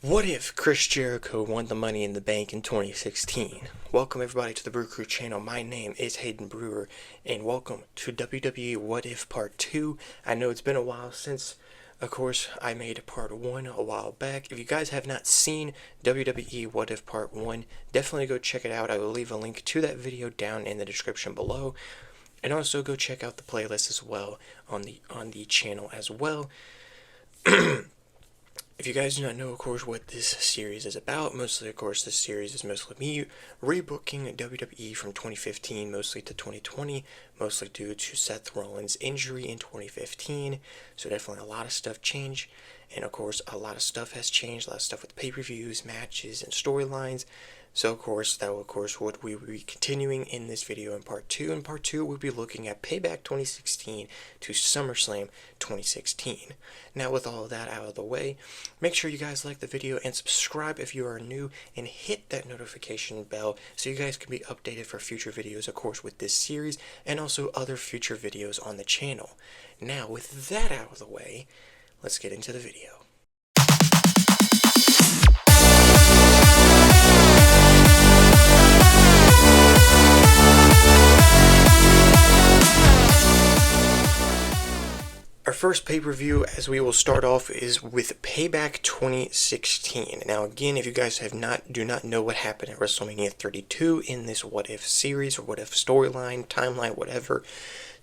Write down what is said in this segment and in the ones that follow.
What if Chris Jericho won the Money in the Bank in 2016? Welcome everybody to the BrewCrew channel. My name is Hayden Brewer, and welcome to WWE What If Part 2. I know it's been a while since, of course, I made Part 1 a while back. If you guys have not seen WWE What If Part 1, definitely go check it out. I will leave a link to that video down in the description below. And also go check out the playlist as well on the channel as well. If you guys do not know, of course, what this series is about, mostly, of course, this series is mostly me rebooking WWE from 2015, mostly to 2020, mostly due to Seth Rollins' injury in 2015, so definitely a lot of stuff changed, and of course, a lot of stuff has changed, a lot of stuff with pay-per-views, matches, and storylines. So, of course, that will, of course, what we will be continuing in this video in Part 2. In Part 2, we'll be looking at Payback 2016 to SummerSlam 2016. Now, with all of that out of the way, make sure you guys like the video and subscribe if you are new, and hit that notification bell so you guys can be updated for future videos, of course, with this series, and also other future videos on the channel. Now, with that out of the way, let's get into the video. Our first pay-per-view, as we will start off, is with Payback 2016. Now, again, if you guys do not know what happened at WrestleMania 32 in this What If series, or What If storyline, timeline, whatever,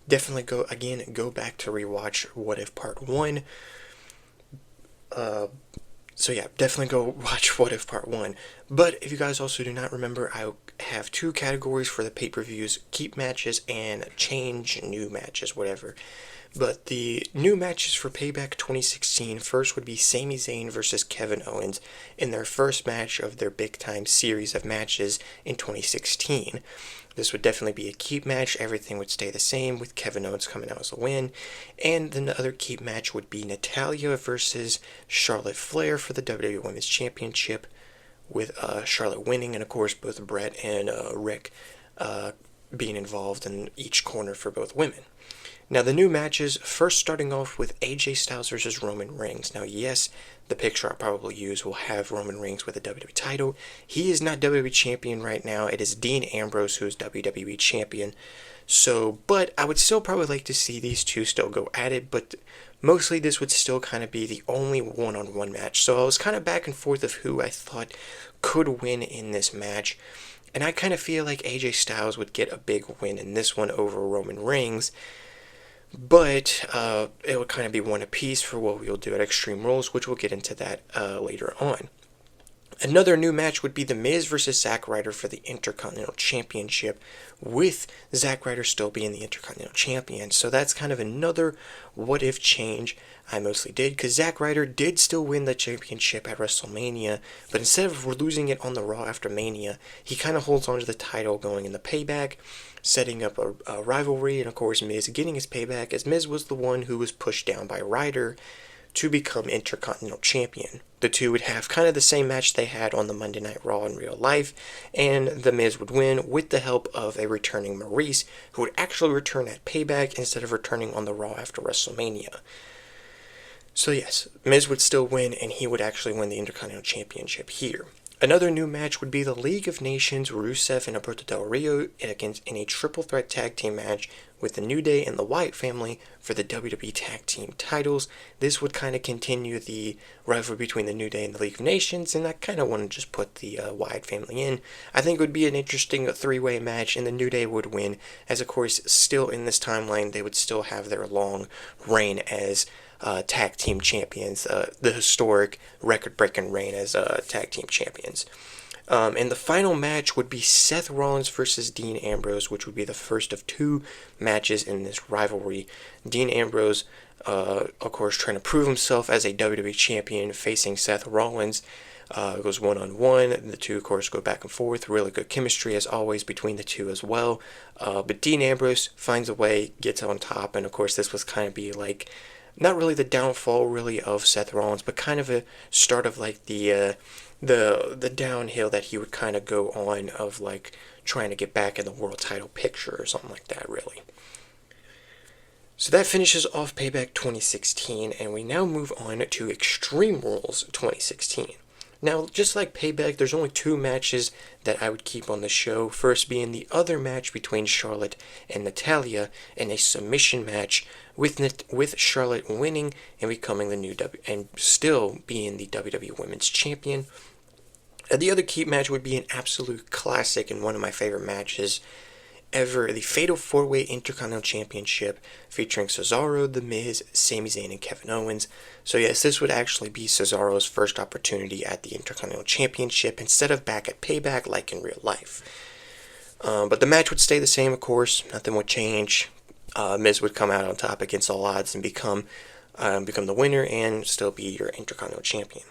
definitely go back to rewatch What If Part 1. So yeah, definitely go watch What If Part 1. But if you guys also do not remember, I have two categories for the pay-per-views: keep matches and change new matches, whatever. But the new matches for Payback 2016, first would be Sami Zayn versus Kevin Owens in their first match of their big-time series of matches in 2016. This would definitely be a keep match. Everything would stay the same, with Kevin Owens coming out as a win. And then the other keep match would be Natalya versus Charlotte Flair for the WWE Women's Championship, with Charlotte winning, and of course both Brett and Rick being involved in each corner for both women. Now, the new matches, first starting off with AJ Styles versus Roman Reigns. Now, yes, the picture I'll probably use will have Roman Reigns with a WWE title. He is not WWE Champion right now. It is Dean Ambrose who is WWE Champion. So, but I would still probably like to see these two still go at it, but mostly this would still kind of be the only one-on-one match. So I was kind of back and forth of who I thought could win in this match. And I kind of feel like AJ Styles would get a big win in this one over Roman Reigns. But it would kind of be one apiece for what we'll do at Extreme Rules, which we'll get into that later on. Another new match would be The Miz versus Zack Ryder for the Intercontinental Championship, with Zack Ryder still being the Intercontinental Champion. So that's kind of another what-if change I mostly did, because Zack Ryder did still win the championship at WrestleMania, but instead of losing it on the Raw after Mania, he kind of holds on to the title going in the Payback, setting up a rivalry, and of course Miz getting his payback, as Miz was the one who was pushed down by Ryder to become Intercontinental Champion. The two would have kind of the same match they had on the Monday Night Raw in real life, and The Miz would win with the help of a returning Maurice, who would actually return at Payback instead of returning on the Raw after WrestleMania. So yes, Miz would still win, and he would actually win the Intercontinental Championship here. Another new match would be the League of Nations, Rusev and Alberto Del Rio in a triple threat tag team match with the New Day and the Wyatt family for the WWE Tag Team titles. This would kind of continue the rivalry between the New Day and the League of Nations, and I kind of want to just put the Wyatt family in. I think it would be an interesting three-way match, and the New Day would win, as of course, still in this timeline, they would still have their long reign as tag team champions, the historic record-breaking reign as tag team champions. And the final match would be Seth Rollins versus Dean Ambrose, which would be the first of two matches in this rivalry. Dean Ambrose, of course, trying to prove himself as a WWE champion, facing Seth Rollins. Goes one-on-one. The two, of course, go back and forth. Really good chemistry, as always, between the two as well. But Dean Ambrose finds a way, gets on top, and, of course, this was kind of be like, not really the downfall, really, of Seth Rollins, but kind of a start of, like, the downhill that he would kind of go on of, like, trying to get back in the world title picture or something like that, really. So that finishes off Payback 2016, and we now move on to Extreme Rules 2016. Now, just like Payback, there's only two matches that I would keep on the show. First being the other match between Charlotte and Natalya in a submission match with Charlotte winning and becoming the new and still being the WWE Women's Champion. The other keep match would be an absolute classic and one of my favorite matches ever, the Fatal 4-Way Intercontinental Championship featuring Cesaro, The Miz, Sami Zayn, and Kevin Owens. So yes, this would actually be Cesaro's first opportunity at the Intercontinental Championship instead of back at Payback like in real life. But the match would stay the same, of course. Nothing would change. Miz would come out on top against all odds and become the winner and still be your Intercontinental Champion.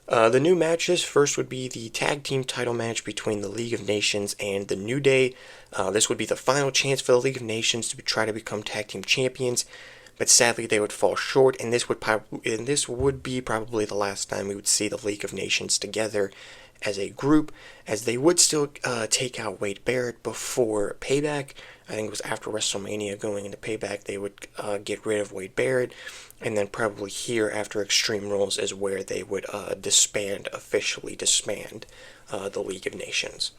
The new matches first would be the tag team title match between the League of Nations and the New Day. This would be the final chance for the League of Nations to try to become tag team champions, but sadly they would fall short, and this would be probably the last time we would see the League of Nations together as a group, as they would still take out Wade Barrett before Payback. I think it was after WrestleMania going into Payback they would get rid of Wade Barrett, and then probably here after Extreme Rules is where they would officially disband the League of Nations.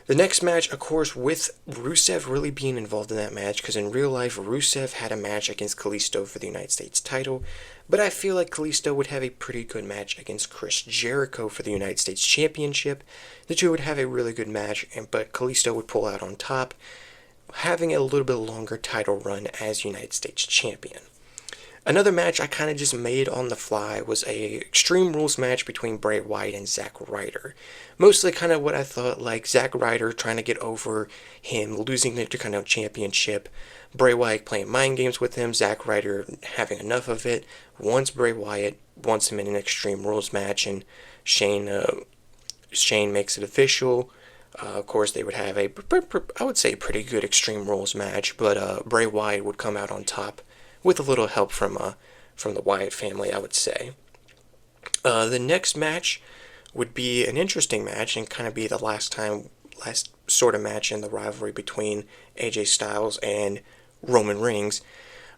The next match, of course, with Rusev really being involved in that match, because in real life, Rusev had a match against Kalisto for the United States title, but I feel like Kalisto would have a pretty good match against Chris Jericho for the United States Championship. The two would have a really good match, but Kalisto would pull out on top, having a little bit longer title run as United States Champion. Another match I kind of just made on the fly was a Extreme Rules match between Bray Wyatt and Zack Ryder. Mostly kind of what I thought, like Zack Ryder trying to get over him losing the Intercontinental Championship, Bray Wyatt playing mind games with him, Zack Ryder having enough of it, wants Bray Wyatt, wants him in an Extreme Rules match, and Shane makes it official. Of course, they would have I would say, pretty good Extreme Rules match, but Bray Wyatt would come out on top with a little help from the Wyatt family, I would say. The next match would be an interesting match and kind of be the last sort of match in the rivalry between AJ Styles and Roman Reigns.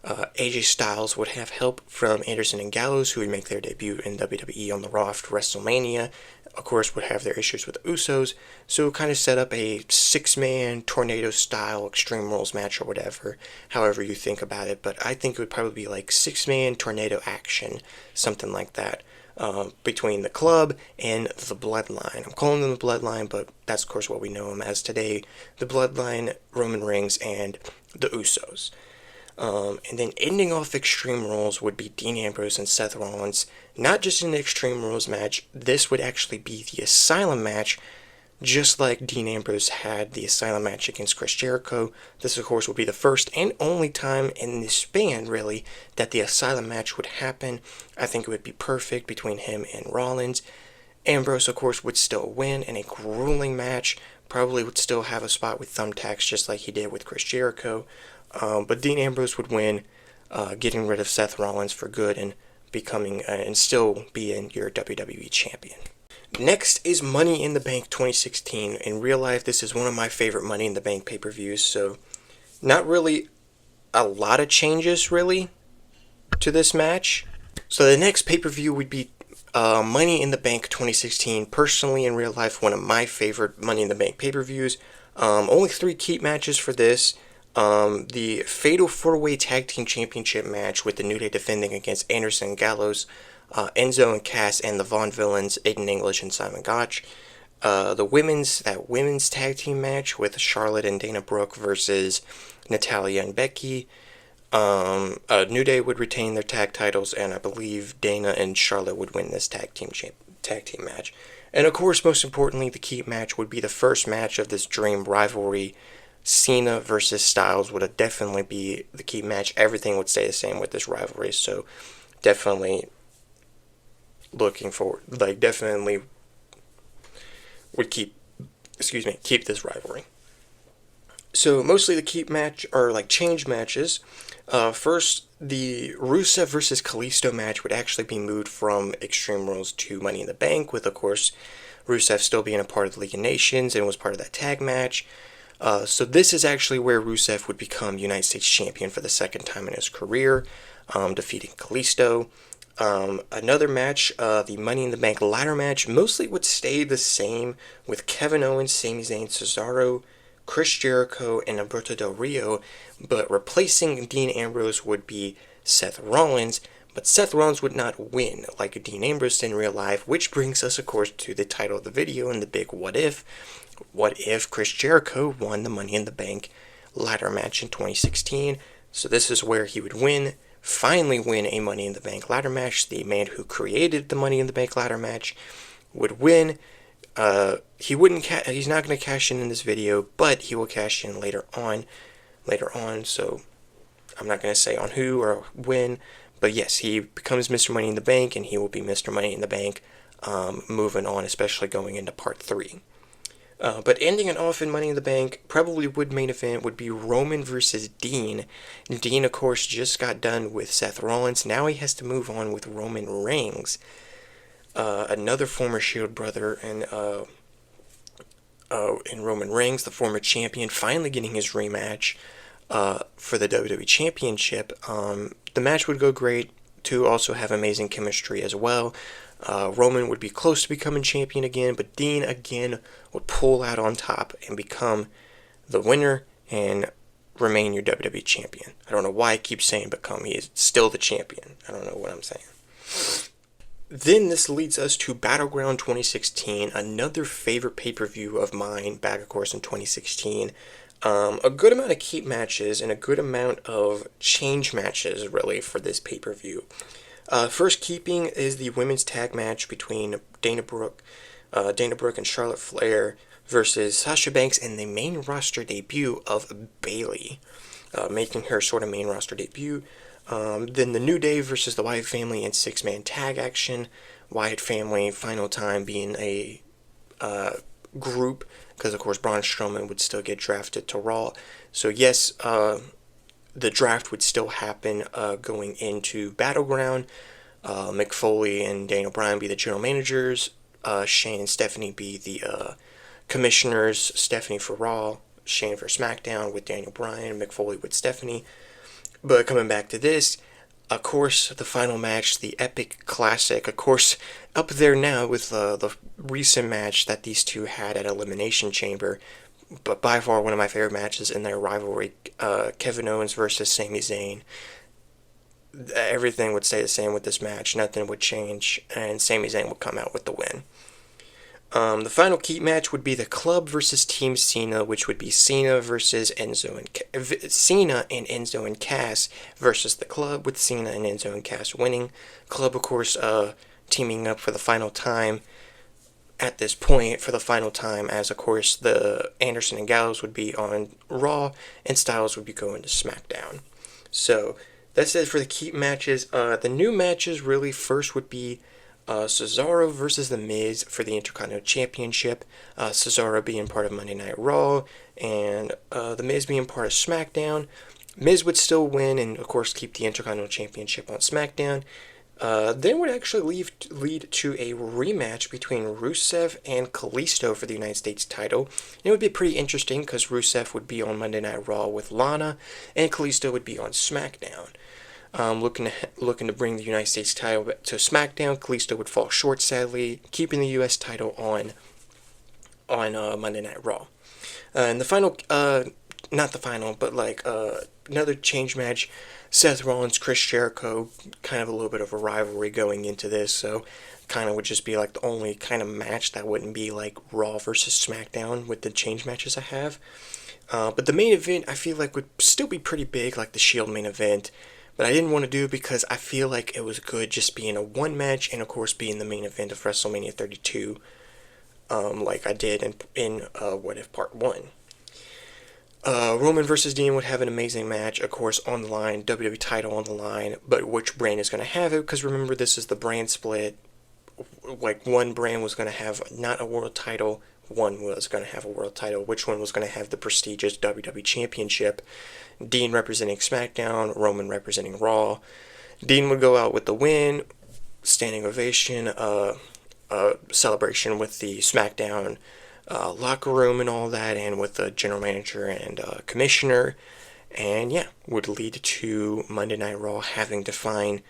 AJ Styles would have help from Anderson and Gallows, who would make their debut in WWE on the Raw after WrestleMania. Of course, would have their issues with the Usos, so kind of set up a six-man tornado-style Extreme Rules match or whatever, however you think about it, but I think it would probably be like six-man tornado action, something like that, between the Club and the Bloodline. I'm calling them the Bloodline, but that's of course what we know them as today, the Bloodline, Roman Reigns, and the Usos. And then ending off Extreme Rules would be Dean Ambrose and Seth Rollins. Not just in the Extreme Rules match, this would actually be the Asylum match, just like Dean Ambrose had the Asylum match against Chris Jericho. This, of course, would be the first and only time in this span, really, that the Asylum match would happen. I think it would be perfect between him and Rollins. Ambrose, of course, would still win in a grueling match, probably would still have a spot with thumbtacks just like he did with Chris Jericho. But Dean Ambrose would win, getting rid of Seth Rollins for good and becoming and still being your WWE champion. Next is Money in the Bank 2016. In real life, this is one of my favorite Money in the Bank pay-per-views, so not really a lot of changes, really, to this match. So the next pay-per-view would be Money in the Bank 2016. Personally, in real life, one of my favorite Money in the Bank pay-per-views. Only 3 key matches for this. The Fatal 4-Way Tag Team Championship match with the New Day defending against Anderson and Gallows, Enzo and Cass, and the Vaughn Villains, Aiden English and Simon Gotch. The women's tag team match with Charlotte and Dana Brooke versus Natalya and Becky. New Day would retain their tag titles, and I believe Dana and Charlotte would win this tag team match. And of course, most importantly, the key match would be the first match of this dream rivalry. Cena versus Styles would definitely be the key match. Everything would stay the same with this rivalry, so definitely looking forward, definitely would keep this rivalry. So mostly the keep match are change matches. First, the Rusev versus Kalisto match would actually be moved from Extreme Rules to Money in the Bank, with of course Rusev still being a part of the League of Nations and was part of that tag match. So this is actually where Rusev would become United States Champion for the second time in his career, defeating Kalisto. Another match, the Money in the Bank ladder match, mostly would stay the same with Kevin Owens, Sami Zayn, Cesaro, Chris Jericho, and Alberto Del Rio, but replacing Dean Ambrose would be Seth Rollins, but Seth Rollins would not win like Dean Ambrose did in real life, which brings us, of course, to the title of the video and the big what if. What if Chris Jericho won the Money in the Bank ladder match in 2016? So this is where he would finally win a Money in the Bank ladder match. The man who created the Money in the Bank ladder match would win. He's not going to cash in this video, but he will cash in later on. So I'm not going to say on who or when, but yes, he becomes Mr. Money in the Bank, and he will be Mr. Money in the Bank moving on, especially going into part 3. But ending it off in Money in the Bank, probably main event would be Roman versus Dean. Dean, of course, just got done with Seth Rollins. Now he has to move on with Roman Reigns, another former Shield brother, and Roman Reigns, the former champion, finally getting his rematch for the WWE Championship. The match would go great. Two also have amazing chemistry as well. Roman would be close to becoming champion again, but Dean again would pull out on top and become the winner and remain your WWE champion. I don't know why I keep saying become. He is still the champion. I don't know what I'm saying. Then this leads us to Battleground 2016, another favorite pay-per-view of mine, back of course in 2016. A good amount of keep matches and a good amount of change matches, really, for this pay-per-view. First keeping is the women's tag match between Dana Brooke and Charlotte Flair versus Sasha Banks in the main roster debut of Bayley, making her sort of main roster debut. Then the New Day versus the Wyatt family in 6-man tag action. Wyatt family, final time being a group, because of course Braun Strowman would still get drafted to Raw. So yes, the draft would still happen going into Battleground. Mick Foley and Daniel Bryan be the general managers. Shane and Stephanie be the commissioners. Stephanie for Raw, Shane for SmackDown with Daniel Bryan, Mick Foley with Stephanie. But coming back to this, of course, the final match, the epic classic, of course, up there now with the recent match that these two had at Elimination Chamber, but by far one of my favorite matches in their rivalry, Kevin Owens versus Sami Zayn. Everything would stay the same with this match, nothing would change, and Sami Zayn would come out with the win. The final keep match would be the Club versus Team Cena, which would be Cena versus Cena and Enzo and Cass versus the Club, with Cena and Enzo and Cass winning. Club, of course, teaming up for the final time. At this point, for the final time, as of course the Anderson and Gallows would be on Raw, and Styles would be going to SmackDown. So that's it for the keep matches. The new matches really first would be Cesaro versus The Miz for the Intercontinental Championship. Cesaro being part of Monday Night Raw, and The Miz being part of SmackDown. Miz would still win and, of course, keep the Intercontinental Championship on SmackDown. Then would actually lead to a rematch between Rusev and Kalisto for the United States title. And it would be pretty interesting because Rusev would be on Monday Night Raw with Lana, and Kalisto would be on SmackDown. Looking to bring the United States title to SmackDown. Kalisto would fall short, sadly, keeping the U.S. title on Monday Night Raw. And the final, not the final, but another change match, Seth Rollins, Chris Jericho, kind of a little bit of a rivalry going into this, so kind of would just be like the only kind of match that wouldn't be like Raw versus SmackDown with the change matches I have. But the main event I feel like would still be pretty big, like the Shield main event. But I didn't want to do it because I feel like it was good just being a one match and of course being the main event of WrestleMania 32, like I did in What If Part 1. Roman versus Dean would have an amazing match, of course, on the line, WWE title on the line, but which brand is going to have it? Because remember, this is the brand split. Like, one brand was going to have not a world title, one was going to have a world title. Which one was going to have the prestigious WWE Championship? Dean representing SmackDown, Roman representing Raw. Dean would go out with the win, standing ovation, celebration with the SmackDown locker room and all that, and with the general manager and commissioner, and yeah, would lead to Monday Night Raw having to find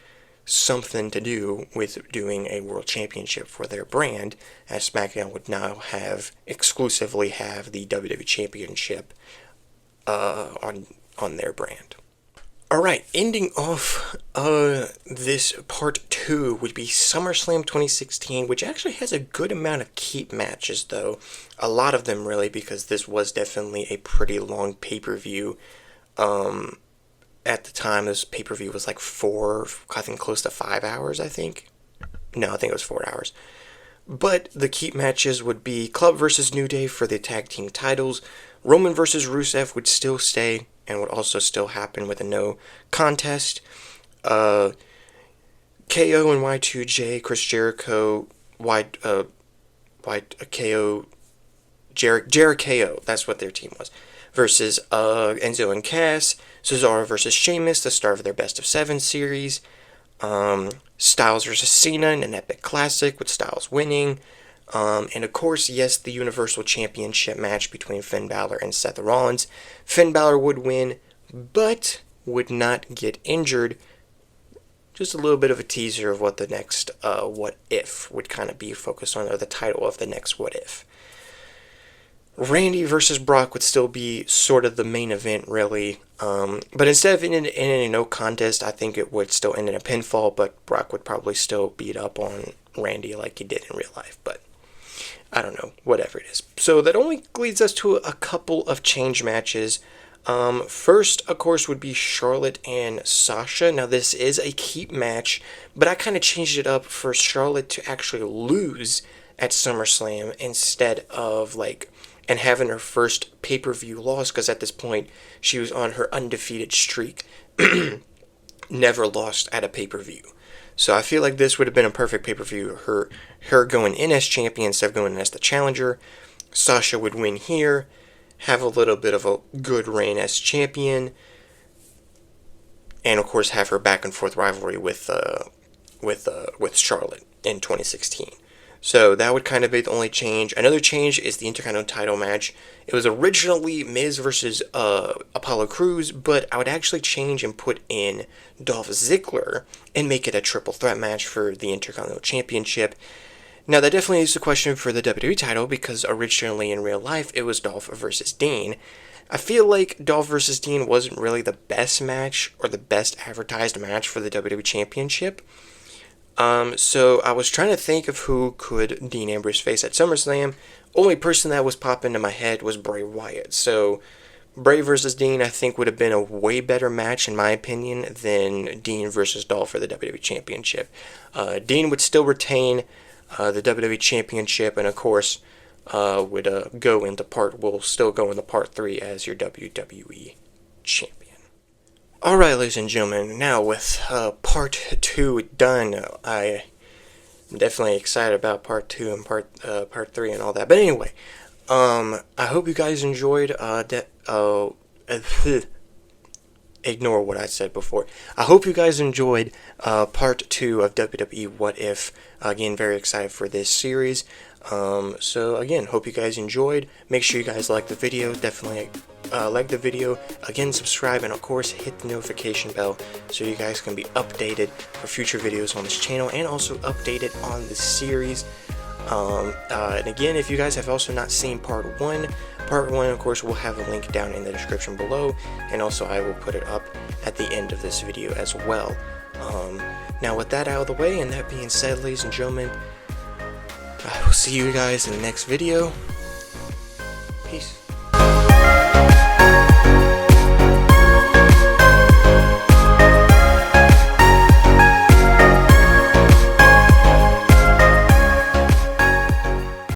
something to do with doing a world championship for their brand, as SmackDown would now exclusively have the WWE Championship on their brand. Alright, ending off this part 2 would be SummerSlam 2016, which actually has a good amount of keep matches, though. A lot of them, really, because this was definitely a pretty long pay-per-view. At the time, this pay-per-view was like close to 5 hours, I think. No, I think it was 4 hours. But the keep matches would be Club versus New Day for the tag team titles. Roman versus Rusev would still stay and would also still happen with a no contest. KO and Y2J, Chris Jericho, Jericho, that's what their team was, versus Enzo and Cass. Cesaro versus Sheamus, the start of their Best of 7 series. Styles versus Cena in an epic classic with Styles winning. And of course, yes, the Universal Championship match between Finn Balor and Seth Rollins. Finn Balor would win, but would not get injured. Just a little bit of a teaser of what the next What If would kind of be focused on, or the title of the next What If. Randy versus Brock would still be sort of the main event, really. But instead of ending in a no contest, I think it would still end in a pinfall, but Brock would probably still beat up on Randy like he did in real life. But I don't know, whatever it is. So that only leads us to a couple of change matches. First, of course, would be Charlotte and Sasha. Now, this is a keep match, but I kind of changed it up for Charlotte to actually lose at SummerSlam instead of, and having her first pay-per-view loss, because at this point, she was on her undefeated streak. Never lost at a pay-per-view. So I feel like this would have been a perfect pay-per-view. Her going in as champion instead of going in as the challenger. Sasha would win here, have a little bit of a good reign as champion, and of course have her back and forth rivalry with Charlotte in 2016. So that would kind of be the only change. Another change is the Intercontinental title match. It was originally Miz versus Apollo Crews, but I would actually change and put in Dolph Ziggler and make it a triple threat match for the Intercontinental Championship. Now, that definitely is a question for the WWE title, because originally in real life it was Dolph versus Dean. I feel like Dolph versus Dean wasn't really the best match or the best advertised match for the WWE Championship. So I was trying to think of who could Dean Ambrose face at SummerSlam. Only person that was popping into my head was Bray Wyatt. So Bray versus Dean, I think, would have been a way better match, in my opinion, than Dean versus Dolph for the WWE Championship. Dean would still retain the WWE Championship, and of course will still go into part 3 as your WWE Champion. Alright, ladies and gentlemen, now with part 2 done, I'm definitely excited about part 2 and part 3 and all that. But anyway, I hope you guys enjoyed, ignore what I said before. I hope you guys enjoyed part 2 of WWE What If. Again, very excited for this series. So again, hope you guys enjoyed. Make sure you guys like the video. Definitely like the video. Again, subscribe, and of course hit the notification bell so you guys can be updated for future videos on this channel, and also updated on the series. And again, if you guys have also not seen part 1, of course, we'll have a link down in the description below, and also I will put it up at the end of this video as well. Now with that out of the way, and that being said, ladies and gentlemen, I will see you guys in the next video. Peace.